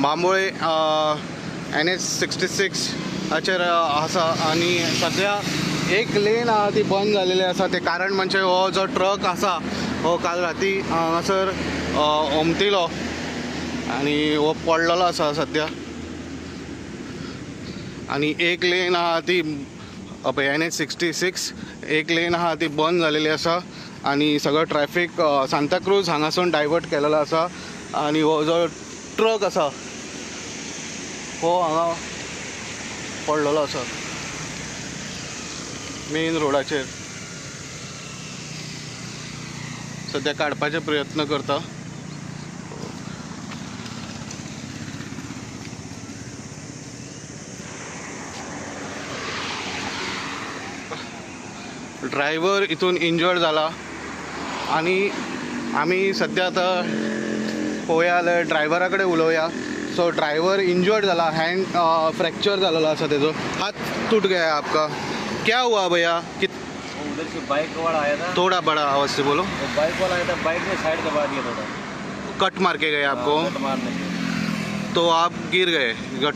Bambolim NH66 हाचेर आसा आणि सद्या एक लेन आहा ती बंद जालेली आसा. ते कारण म्हणजे हो जो ट्रक आसा हो काल राती हांगासर ओमतिलो आणि हो पडलेलो आसा सद्या. आणि एक लेन आहा ती NH66 एक लेन आहा ती बंद जालेली आसा आणि सगळं ट्रॅफिक सांताक्रूज हांगासून डायवर्ट केलेलो आसा. आणि हो जो ट्रक आसा हो हांगा पडलेलो आसा मेन रोडाचेर. सद्या काडपाचे प्रयत्न करता. ड्रायव्हर इथून इंजर्ड झाला आणि आम्ही सध्या आता पळोवया जाल्यार ड्रायव्हरा कडेन उलोवया. सो ड्रायव्हर इंजर्ड झाला, हँड फ्रॅक्चर झालेलो आसा तेजो, हाथ टूट गया आपका. क्या हुआ भैया? उधर से बाइक वाला आया था, थोड़ा बड़ा आवाज से बोलो. वो बाइक वाला आया था, बाइक ने साइड दबा दिया थोड़ा, कट मार के गए आपको? कट मारने से तो आप गिर गए.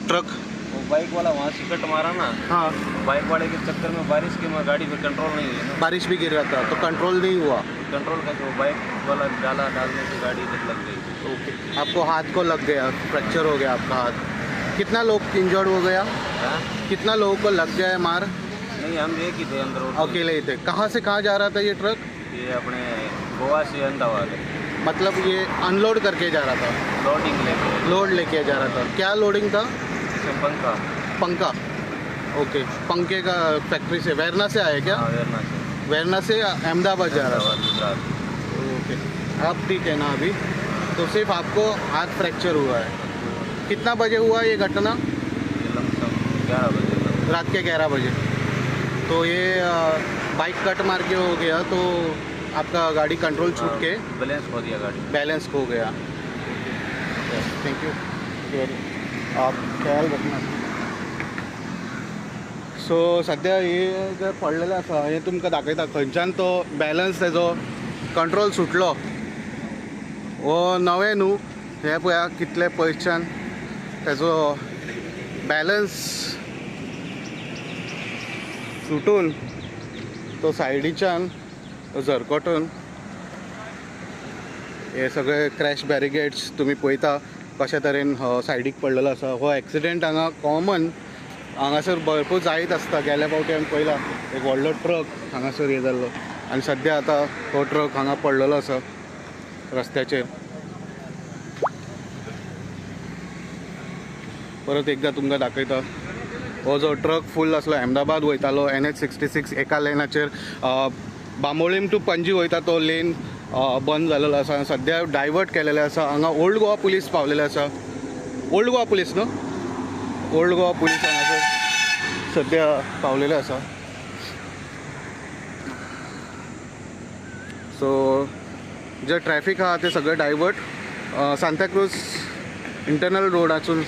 ट्रक वो बाइक वाला वहाँ से कट मारा ना, हाँ, बाइक वाले के चक्कर में बारिश के में गाड़ी पे कंट्रोल नहीं हुई ना, बारिश भी गिर रहा था तो कंट्रोल नहीं हुआ. कंट्रोल का जो बाइक वाला डालने से गाड़ी इधर लग गई. ओके, आपको हाथ को लग गया, फ्रैक्चर हो गया आपका हाथ. कितना लोग इंजर्ड हो गया? हाँ? कितना लोगों को लग गया है मार? नहीं, हम एक ही थे अंदर. अकेले ही थे. कहाँ से कहाँ जा रहा था ये ट्रक? ये अपने गोवा से अहमदाबाद मतलब ये अनलोड करके जा रहा था, लोडिंग लेके. लोड लेके जा रहा था. क्या लोडिंग था? पंखा. पंखा. ओके, पंखे का फैक्ट्री से, वेरना से आया क्या? हाँ, वेरना से. वेरना से अहमदाबाद जा रहा था. गुजरात. ओके, आप ठीक है ना अभी? तो सिर्फ आपको हाथ फ्रैक्चर हुआ है. कितना बजे हुआ ये घटना? ये लमसम 11 बजे. रात के 11 बजे. तो ये बाइक कट मार के हो गया तो आपका गाड़ी कंट्रोल छूट के बैलेंस खो दिया गाड़ी. Balance kho Gaya. Thank you. आप ख्याल रखना. सो सध्या हे जर पडलेलें आसा हें तुमकां दाखयता खंयच्यान तो बॅलन्स तेजो कंट्रोल सुटलो. हो नवें न्हू, हे पळया कितले पयसच्यान तेजो बॅलन्स सुटून तो सायडीच्यान झरकटून हे सगळे क्रॅश बॅरिगेड्स तुमी पळयता कशा तरेन सायडीक पडलेलो आसा. हो एक्सिडेंट हांगा कॉमन, हांगासर भरपूर जायत आसता. गेल्या फावटी आमी पळयला एक व्हडलो ट्रक हांगासर हे जाल्लो आनी सद्या आतां हो ट्रक हांगा पडलेलो आसा रस्त्याचेर. परत एकदा तुमकां दाखयता. हो जो ट्रक फूल आसलो अहमदाबाद वयतालो NH66 एका लेनाचेर बांबोळीम टू पणजी वयता तो लेन बंद जालेलो आसा. सद्या डायवर्ट केलेले आसा. हांगा ओल्ड गोवा पुलीस पावलेले आसा. ओल्ड गोवा पुलीस न्हू, ओल्ड गोवा पुलीस हांगासर सद्या पावलेले आसा. सो जे ट्रॅफिक आहा ते सगळे डायवर्ट सांताक्रूज इंटरनल रोडासून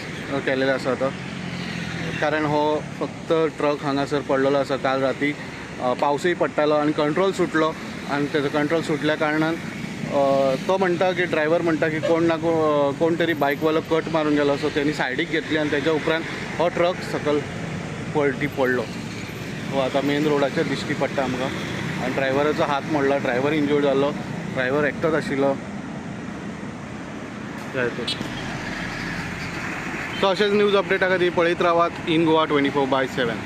केलेले आसा आता. कारण हो फक्त ट्रक हांगासर पडलेलो आसा काल राती. पावसूय पडटालो आणि कंट्रोल सुटलो आणि त्याचं कंट्रोल सुटल्या कारणान तो म्हणटा की ड्रायव्हर म्हणटा की कोण तरी बाईकवालो कट मारून गेलो. सो त्यांनी सायडीक घेतली आणि त्याच्या उपरांत हो ट्रक सकल पडलो. हो आता मेन रोडाचेर दिश्टी पडटा आमकां. आणि ड्रायव्हराचो हात मोडला, ड्रायव्हर इंजर्ड जालो, ड्रायव्हर एकटोच आशिल्लो. सो अशेंच न्यूज अपडेटा खातीर पळयत रावात इन गोवा 24/7.